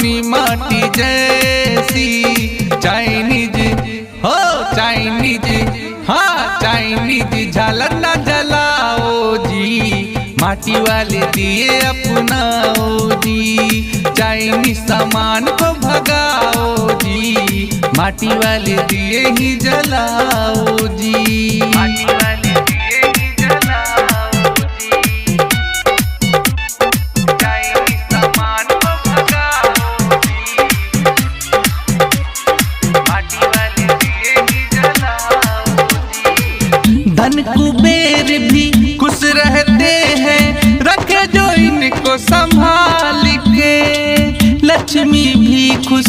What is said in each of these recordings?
अपनी माटी जैसी। चाइनीज हो चाइनीज, हाँ चाइनीज झालर ना जलाओ जी, माटी वाले दिए अपनाओ जी। चाइनीज सामान को भगाओ जी, माटी वाले दिए ही जलाओ जी। माटी वाले दिए ही जलाओ जी। चाइनीज सामान को भगाओ जी, माटी वाले दिए ही जलाओ जी। धन कुबेर भी खुश रहते हैं, रखे जो इनको संभाल के। लक्ष्मी भी खुश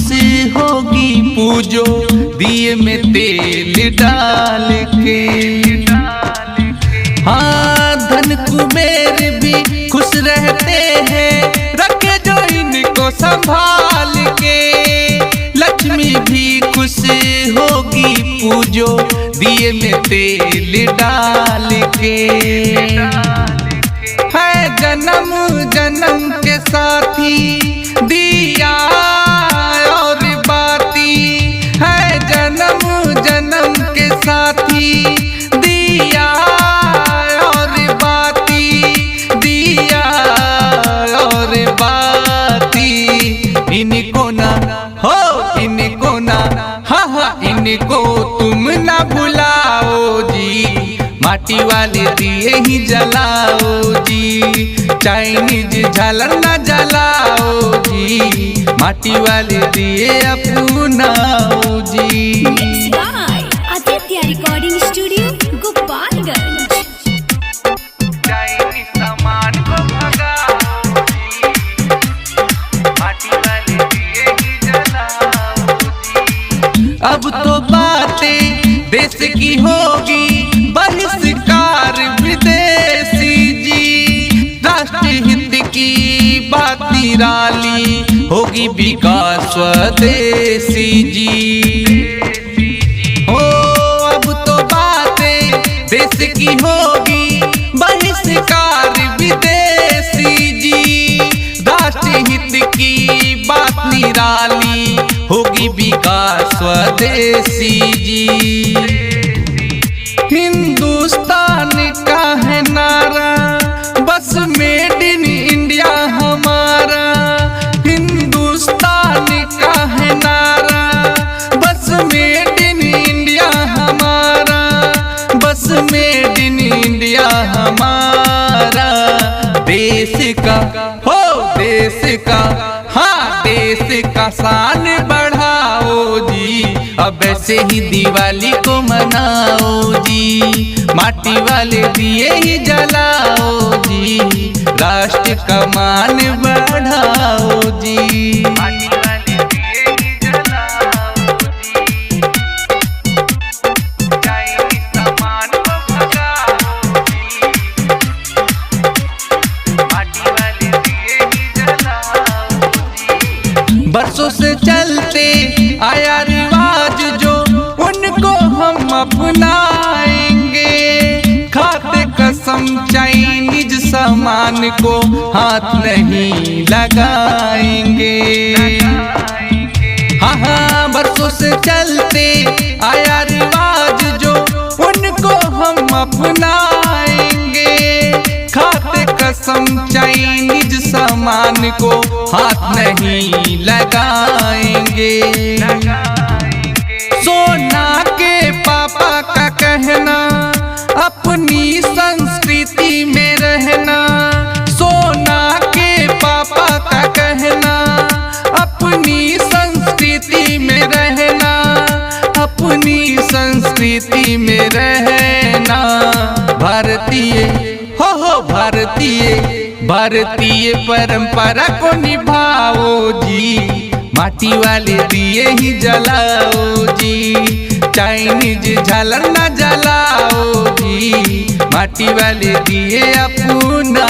होगी पूजो, दिए में तेल डाल के। हाँ धन कुबेर भी खुश रहते हैं, रखे जो इनको संभाल के। लक्ष्मी भी खुश होगी पूजो, दिए में तेल डाल के। है जन्म जन्म के साथी दिया और बाती, है जन्म जन्म के साथी दिया और बाती, दिया और बाती। इनको ना हो इनको ना, हाँ हाँ इनको तुम ना भुलाओ जी, माटी वाले दिए ही जलाओ जी। चाइनीज झालर ना जलाओ जी, माटी वाले दिए अपनाओ जी। Mixed by Aditya Recording Studio, Gopalganj। Chinese सामान को भगाओ जी, माटी वाले दिए ही जलाओ जी। अब तो बातें देश की होगी, बहिष्कार विदेशी जी। राष्ट्र हित की बात निराली होगी, विकास स्वदेशी जी। हो अब तो बातें देश की होगी, बहिष्कार विदेशी जी। राष्ट्र हित की बात निराली होगी, विकास स्वदेशी जी। हिंदुस्तान का है नारा, बस मेड इन इंडिया हमारा। हिंदुस्तान का है नारा, बस मेड इन इंडिया हमारा। बस मेड इन इंडिया हमारा। देश का हो देश का, हाँ देश का शान बढ़ाओ जी, अब ऐसे ही दिवाली को मनाओ जी। माटी वाले दिए ही जलाओ जी, राष्ट्र का मान बढ़ाओ जी। माटी वाले दिए ही जलाओ जी, चाइनीज सामान को भगाओ जी, माटी वाले दिए ही जलाओ जी। बरसों से चलते आया रिवाज जो, उनको हम अपनाएंगे। खाते कसम चाइनीज सामान को हाथ नहीं लगाएंगे। हाँ हाँ बरसों से चलते आया रिवाज जो, उनको हम अपनाएंगे। खाते कसम चाइनीज सामान को हाथ नहीं लगाएंगे। सोना के पापा का कहना, अपनी संस्कृति में रहना। सोना के पापा का कहना, अपनी संस्कृति में रहना। अपनी संस्कृति में रहना। भारतीय हो भारतीय, भारतीय परंपरा को निभाओ जी, माटी वाले दिए ही जलाओ जी। चाइनीज झालर ना जलाओ जी, माटी वाले दिए अपना